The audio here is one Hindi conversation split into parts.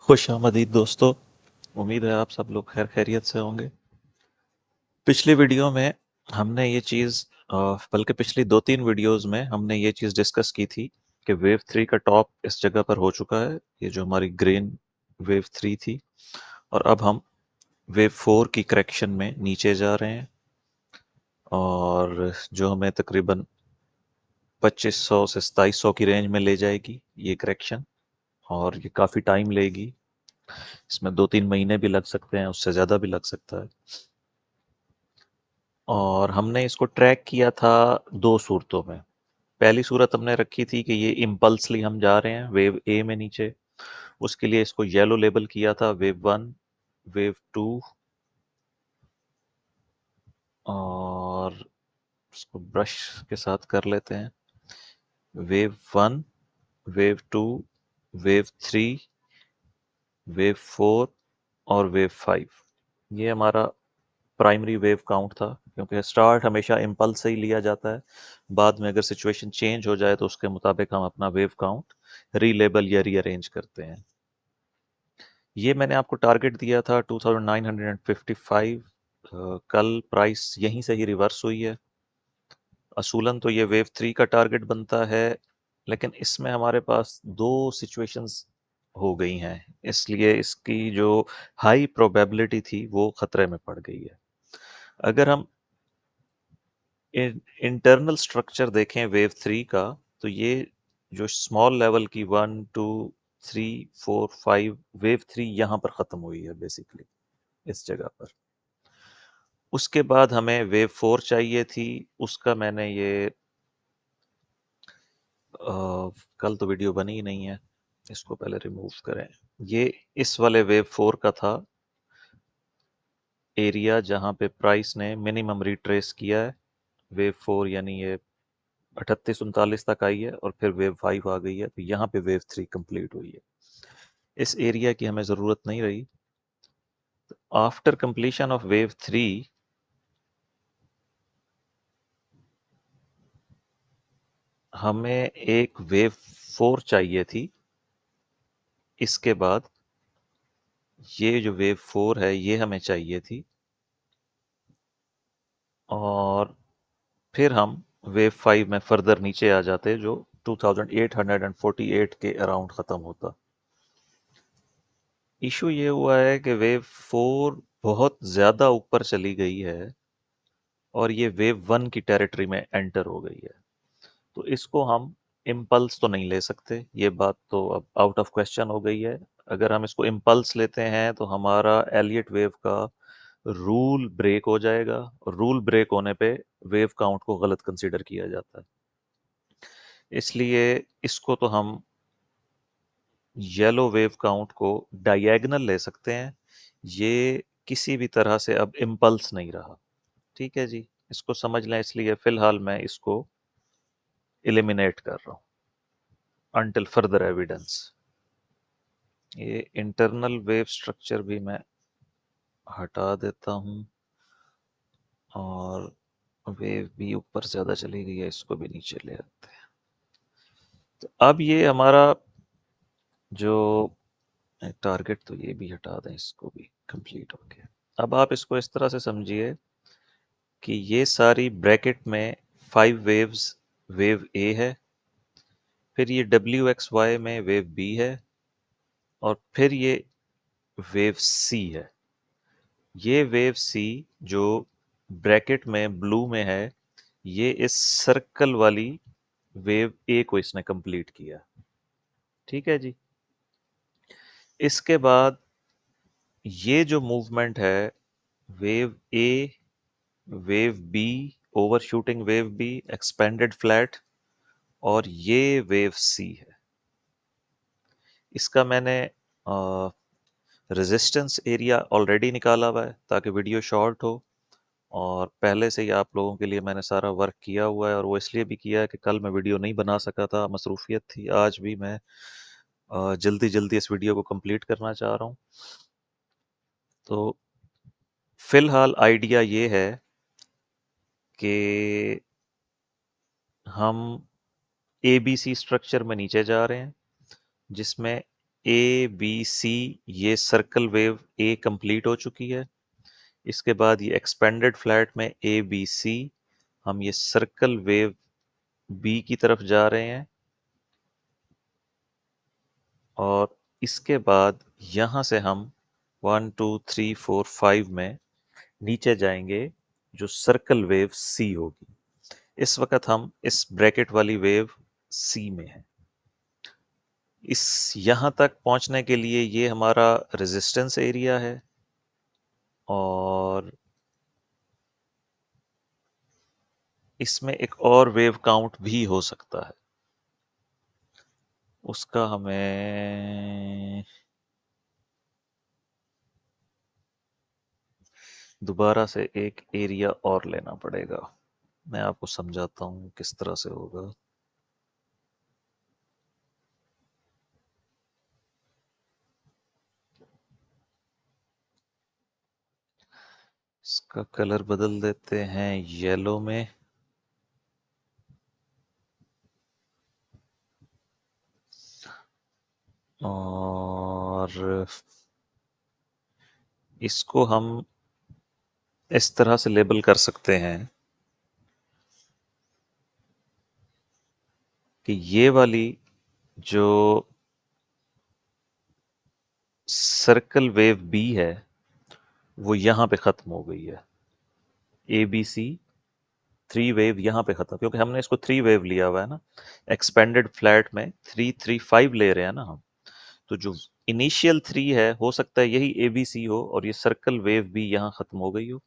खुश आमदीद दोस्तों। उम्मीद है आप सब लोग खैर खैरियत से होंगे। पिछली वीडियो में हमने ये चीज़ बल्कि पिछली 2-3 वीडियोस में हमने ये चीज़ डिस्कस की थी कि वेव 3 का टॉप इस जगह पर हो चुका है। ये जो हमारी ग्रीन वेव 3 थी और अब हम वेव 4 की करेक्शन में नीचे जा रहे हैं और जो हमें तकरीबन 2500 से 2700 की रेंज में ले जाएगी ये करेक्शन। और ये काफ़ी टाइम लेगी। इसमें 2-3 महीने भी लग सकते हैं, उससे ज़्यादा भी लग सकता है। और हमने इसको ट्रैक किया था दो सूरतों में। पहली सूरत हमने रखी थी कि ये इम्पल्सली हम जा रहे हैं वेव ए में नीचे। उसके लिए इसको येलो लेबल किया था वेव 1, वेव 2 और इसको ब्रश के साथ कर लेते हैं। वेव 1, वेव 2, वेव 3, वेव 4 और वेव 5। ये हमारा प्राइमरी वेव काउंट था, क्योंकि स्टार्ट हमेशा इम्पल्स से ही लिया जाता है। बाद में अगर सिचुएशन चेंज हो जाए तो उसके मुताबिक हम अपना वेव काउंट रीलेबल या रीअरेंज करते हैं। ये मैंने आपको टारगेट दिया था 2955। कल प्राइस यहीं से ही रिवर्स हुई है। असूलन तो ये वेव 3 का टारगेट बनता है, लेकिन इसमें हमारे पास दो सिचुएशंस हो गई हैं, इसलिए इसकी जो हाई प्रोबेबिलिटी थी वो खतरे में पड़ गई है। अगर हम इंटरनल स्ट्रक्चर देखें वेव 3 का, तो ये जो स्मॉल लेवल की 1 2 3 4 5 वेव 3 यहाँ पर ख़त्म हुई है बेसिकली, इस जगह पर। उसके बाद हमें वेव 4 चाहिए थी। उसका मैंने ये कल तो वीडियो बनी ही नहीं है, इसको पहले रिमूव करें। ये इस वाले वेव 4 का था एरिया जहाँ पे प्राइस ने मिनिमम रिट्रेस किया है। वेव 4 यानी ये 38-39 तक आई है और फिर वेव 5 आ गई है, तो यहाँ पे वेव 3 कंप्लीट हुई है। इस एरिया की हमें ज़रूरत नहीं रही। आफ्टर कंप्लीशन ऑफ वेव 3 हमें एक वेव 4 चाहिए थी। इसके बाद ये जो वेव 4 है ये हमें चाहिए थी, और फिर हम वेव 5 में फर्दर नीचे आ जाते जो 2848 के अराउंड ख़त्म होता। इशू ये हुआ है कि वेव 4 बहुत ज़्यादा ऊपर चली गई है और ये वेव 1 की टेरिटरी में एंटर हो गई है। तो इसको हम इम्पल्स तो नहीं ले सकते, ये बात तो अब आउट ऑफ क्वेश्चन हो गई है। अगर हम इसको इम्पल्स लेते हैं तो हमारा एलियट वेव का रूल ब्रेक हो जाएगा, और रूल ब्रेक होने पे वेव काउंट को गलत कंसीडर किया जाता है। इसलिए इसको तो हम येलो वेव काउंट को डायगोनल ले सकते हैं। ये किसी भी तरह से अब इम्पल्स नहीं रहा। ठीक है जी, इसको समझ लें, इसलिए फिलहाल मैं इसको एलिमिनेट कर रहा हूँ अंटिल फर्दर एविडेंस। ये इंटरनल वेव स्ट्रक्चर भी मैं हटा देता हूँ, और वेव भी ऊपर ज़्यादा चली गई है, इसको भी नीचे ले आते हैं। तो अब ये हमारा जो टारगेट, तो ये भी हटा दें, इसको भी कंप्लीट हो गया। अब आप इसको इस तरह से समझिए कि ये सारी ब्रैकेट में 5 वेव्स वेव ए है, फिर ये WXY में वेव बी है, और फिर ये वेव सी है। ये वेव सी जो ब्रैकेट में ब्लू में है, ये इस सर्कल वाली वेव ए को इसने कंप्लीट किया। ठीक है जी। इसके बाद ये जो मूवमेंट है, wave A, wave B, overshooting wave B, expanded flat, और ये वेव सी है। इसका मैंने रेजिस्टेंस एरिया ऑलरेडी निकाला हुआ है ताकि वीडियो शॉर्ट हो, और पहले से ही आप लोगों के लिए मैंने सारा वर्क किया हुआ है, और वो इसलिए भी किया है कि कल मैं वीडियो नहीं बना सका था, मसरूफियत थी। आज भी मैं जल्दी जल्दी इस वीडियो को कंप्लीट करना चाह रहा हूँ। तो फिलहाल आइडिया ये है कि हम ABC स्ट्रक्चर में नीचे जा रहे हैं, जिसमें ए बी सी, ये सर्कल वेव ए कंप्लीट हो चुकी है। इसके बाद ये एक्सपेंडेड फ्लैट में ए बी सी, हम ये सर्कल वेव बी की तरफ जा रहे हैं, और इसके बाद यहाँ से हम 1 2 3 4 5 में नीचे जाएंगे, जो सर्कल वेव सी होगी। इस वक्त हम इस ब्रैकेट वाली वेव सी में हैं। इस यहाँ तक पहुँचने के लिए ये हमारा रेजिस्टेंस एरिया है, और इसमें एक और वेव काउंट भी हो सकता है। उसका हमें दोबारा से एक एरिया और लेना पड़ेगा। मैं आपको समझाता हूँ किस तरह से होगा। इसका कलर बदल देते हैं येलो में, और इसको हम इस तरह से लेबल कर सकते हैं कि ये वाली जो सर्कल वेव बी है वो यहाँ पे ख़त्म हो गई है। A B C three wave यहाँ पे ख़त्म, क्योंकि हमने इसको थ्री वेव लिया हुआ है ना। एक्सपेंडेड फ्लैट में 3 3 5 ले रहे हैं ना हम। तो जो इनिशियल थ्री है, हो सकता है यही ए बी सी हो, और ये सर्कल वेव भी यहाँ ख़त्म हो गई हो,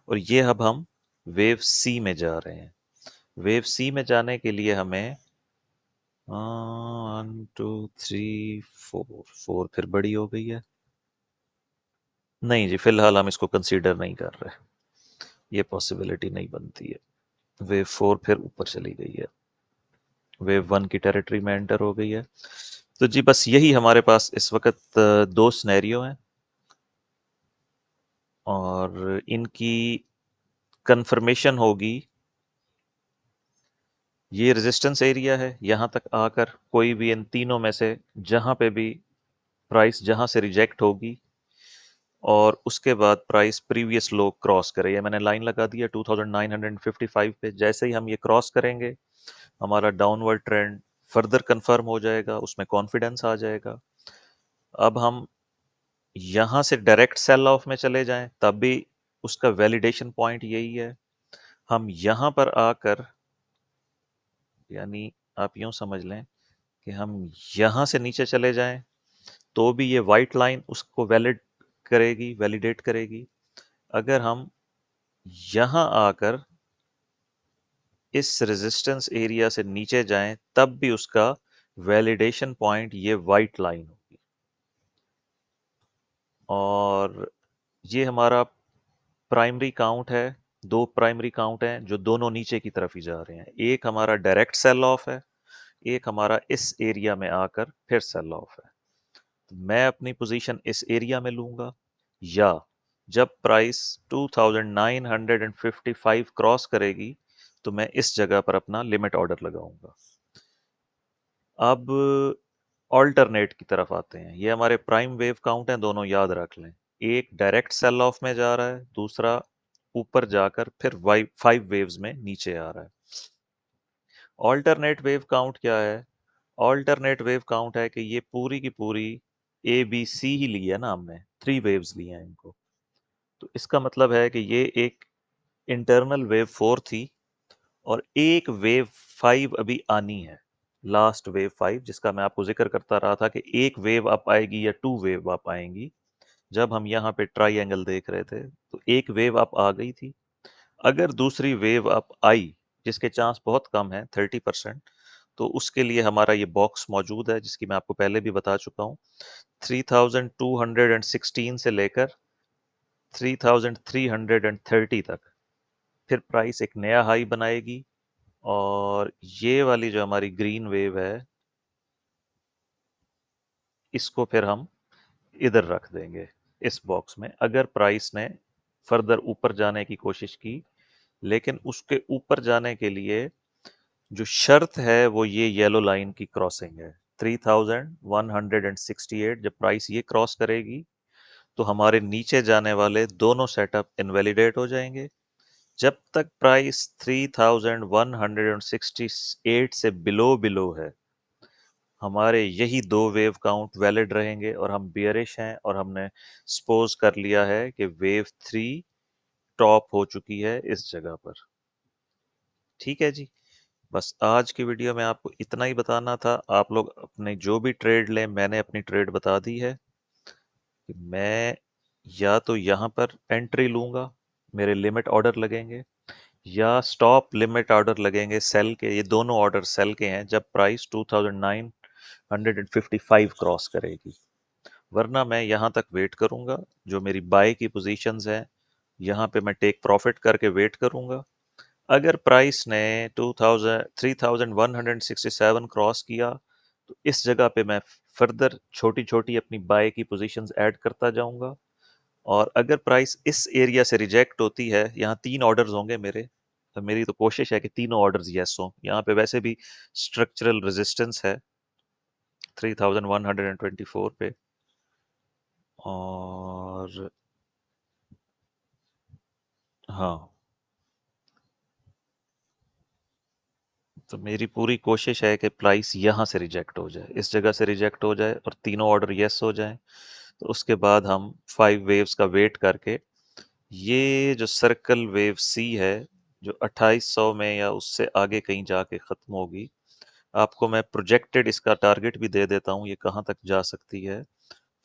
और ये अब हम वेव सी में जा रहे हैं। वेव सी में जाने के लिए हमें 1 2 3 4, 4 फिर बड़ी हो गई है। नहीं जी, फिलहाल हम इसको कंसीडर नहीं कर रहे, ये पॉसिबिलिटी नहीं बनती है। वेव 4 फिर ऊपर चली गई है, वेव 1 की टेरिटरी में एंटर हो गई है। तो जी बस यही हमारे पास इस वक्त दो सिनेरियो हैं, और इनकी कंफर्मेशन होगी। ये रेजिस्टेंस एरिया है, यहाँ तक आकर कोई भी इन तीनों में से जहाँ पे भी प्राइस जहाँ से रिजेक्ट होगी, और उसके बाद प्राइस प्रीवियस लो क्रॉस करे। ये मैंने लाइन लगा दी है 2955 पे। जैसे ही हम ये क्रॉस करेंगे, हमारा डाउनवर्ड ट्रेंड फर्दर कंफर्म हो जाएगा, उसमें कॉन्फिडेंस आ जाएगा। अब हम यहाँ से डायरेक्ट सेल ऑफ में चले जाएं, तब भी उसका वैलिडेशन पॉइंट यही है। हम यहाँ पर आकर, यानी आप यूँ समझ लें कि हम यहाँ से नीचे चले जाएं, तो भी ये वाइट लाइन उसको वैलिडेट करेगी। अगर हम यहाँ आकर इस रेजिस्टेंस एरिया से नीचे जाएं, तब भी उसका वैलिडेशन पॉइंट ये वाइट लाइन होगी। और ये हमारा प्राइमरी काउंट है। दो प्राइमरी काउंट हैं जो दोनों नीचे की तरफ ही जा रहे हैं। एक हमारा डायरेक्ट सेल ऑफ है, एक हमारा इस एरिया में आकर फिर सेल ऑफ है। तो मैं अपनी पोजीशन इस एरिया में लूंगा, या जब प्राइस 2955 क्रॉस करेगी तो मैं इस जगह पर अपना लिमिट ऑर्डर लगाऊंगा। अब ऑल्टरनेट की तरफ आते हैं। ये हमारे प्राइम वेव काउंट हैं, दोनों याद रख लें। एक डायरेक्ट सेल ऑफ में जा रहा है, दूसरा ऊपर जाकर फिर 5 वेव्स में नीचे आ रहा है। ऑल्टरनेट वेव काउंट क्या है? ऑल्टरनेट वेव काउंट है कि ये पूरी की पूरी ए बी सी ही ली है ना हमने, 3 वेव्स ली हैं इनको। तो इसका मतलब है कि ये एक इंटरनल वेव 4 थी, और एक वेव 5 अभी आनी है। लास्ट वेव 5, जिसका मैं आपको जिक्र करता रहा था कि एक वेव अप आएगी या 2 वेव अप आएंगी। जब हम यहाँ पे ट्राई देख रहे थे, तो एक वेव अप आ गई थी। अगर दूसरी वेव अप आई, जिसके चांस बहुत कम है 30%, तो उसके लिए हमारा ये बॉक्स मौजूद है, जिसकी मैं आपको पहले भी बता चुका हूँ। 3216 से लेकर 3330 तक फिर प्राइस एक नया हाई बनाएगी, और ये वाली जो हमारी ग्रीन वेव है, इसको फिर हम इधर रख देंगे इस बॉक्स में। अगर प्राइस ने फर्दर ऊपर जाने की कोशिश की, लेकिन उसके ऊपर जाने के लिए जो शर्त है वो ये येलो लाइन की क्रॉसिंग है। 3168 जब प्राइस ये क्रॉस करेगी तो हमारे नीचे जाने वाले दोनों सेटअप इनवैलिडेट हो जाएंगे। जब तक प्राइस 3168 से बिलो बिलो है, हमारे यही दो वेव काउंट वैलिड रहेंगे और हम बियरिश हैं और हमने सपोज कर लिया है कि वेव 3 टॉप हो चुकी है इस जगह पर। ठीक है जी। बस आज की वीडियो में आपको इतना ही बताना था। आप लोग अपने जो भी ट्रेड लें, मैंने अपनी ट्रेड बता दी है कि मैं या तो यहाँ पर एंट्री लूंगा, मेरे लिमिट ऑर्डर लगेंगे, या स्टॉप लिमिट ऑर्डर लगेंगे सेल के। ये दोनों ऑर्डर सेल के हैं जब प्राइस 2955 क्रॉस करेगी। वरना मैं यहाँ तक वेट करूंगा। जो मेरी बाय की पोजीशंस हैं, यहाँ पे मैं टेक प्रॉफिट करके वेट करूंगा। अगर प्राइस ने 3167 क्रॉस किया तो इस जगह पे मैं फर्दर छोटी छोटी अपनी बाय की पोजीशंस ऐड करता जाऊंगा। और अगर प्राइस इस एरिया से रिजेक्ट होती है, यहाँ 3 ऑर्डर्स होंगे मेरे, तो मेरी तो कोशिश है कि तीनों ऑर्डर्स यस हों। यहाँ पे वैसे भी स्ट्रक्चरल रेजिस्टेंस है 3124 पे। और हाँ, तो मेरी पूरी कोशिश है कि प्राइस यहाँ से रिजेक्ट हो जाए, इस जगह से रिजेक्ट हो जाए और तीनों ऑर्डर यस हो जाएं। तो उसके बाद हम 5 वेव्स का वेट करके ये जो सर्कल वेव सी है, जो 2800 में या उससे आगे कहीं जाके ख़त्म होगी। आपको मैं प्रोजेक्टेड इसका टारगेट भी दे देता हूँ, ये कहाँ तक जा सकती है।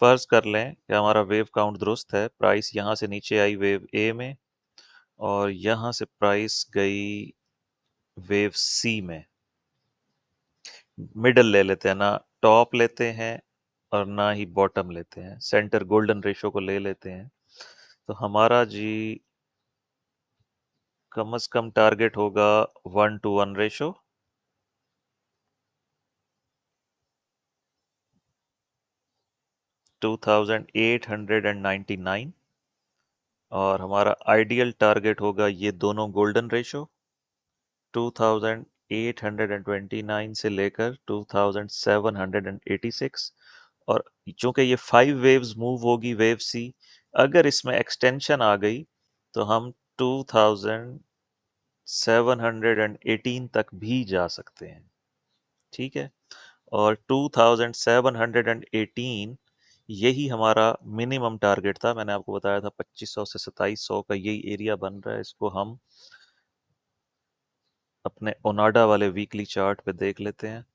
फ़र्ज़ कर लें कि हमारा वेव काउंट दुरुस्त है, प्राइस यहाँ से नीचे आई वेव ए में और यहाँ से प्राइस गई वेव सी में। मिडल ले लेते हैं, ना टॉप लेते हैं और ना ही बॉटम लेते हैं, सेंटर गोल्डन रेशो को ले लेते हैं। तो हमारा जी कम से कम टारगेट होगा 1:1 रेशो। 2899। और हमारा आइडियल टारगेट होगा ये दोनों गोल्डन रेशो 2829 से लेकर 2786। और चूंकि ये 5 वेव्स मूव होगी वेव सी, अगर इसमें एक्सटेंशन आ गई तो हम 2718 तक भी जा सकते हैं। ठीक है। और 2718 यही हमारा मिनिमम टारगेट था। मैंने आपको बताया था 2500 से 2700 का यही एरिया बन रहा है। इसको हम अपने ओनाडा वाले वीकली चार्ट पे देख लेते हैं।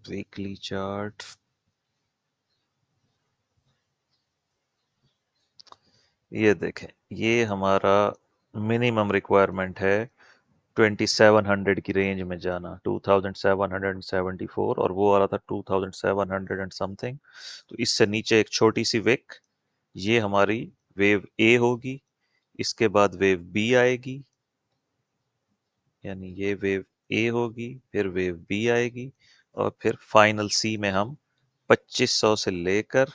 वीकली चार्ट, ये देखें, ये हमारा मिनिमम रिक्वायरमेंट है 2700 की रेंज में जाना, 2774, और वो आ रहा था 2700 एंड समथिंग। तो इससे नीचे एक छोटी सी विक, ये हमारी वेव ए होगी। इसके बाद वेव बी आएगी, यानी ये वेव ए होगी, फिर वेव बी आएगी, और फिर फाइनल सी में हम 2500 से लेकर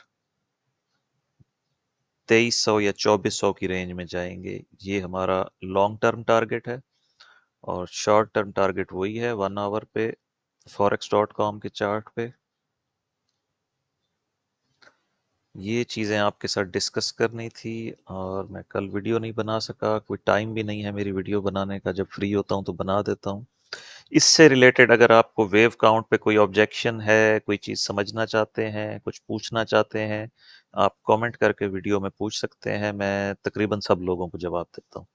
2300 या 2400 की रेंज में जाएंगे। ये हमारा लॉन्ग टर्म टारगेट है। और शॉर्ट टर्म टारगेट वही है 1 आवर पे forex.com के चार्ट पे। ये चीज़ें आपके साथ डिस्कस करनी थी और मैं कल वीडियो नहीं बना सका, कोई टाइम भी नहीं है मेरी वीडियो बनाने का। जब फ्री होता हूँ तो बना देता हूँ। इससे रिलेटेड अगर आपको वेव काउंट पे कोई ऑब्जेक्शन है, कोई चीज़ समझना चाहते हैं, कुछ पूछना चाहते हैं, आप कमेंट करके वीडियो में पूछ सकते हैं। मैं तकरीबन सब लोगों को जवाब देता हूँ।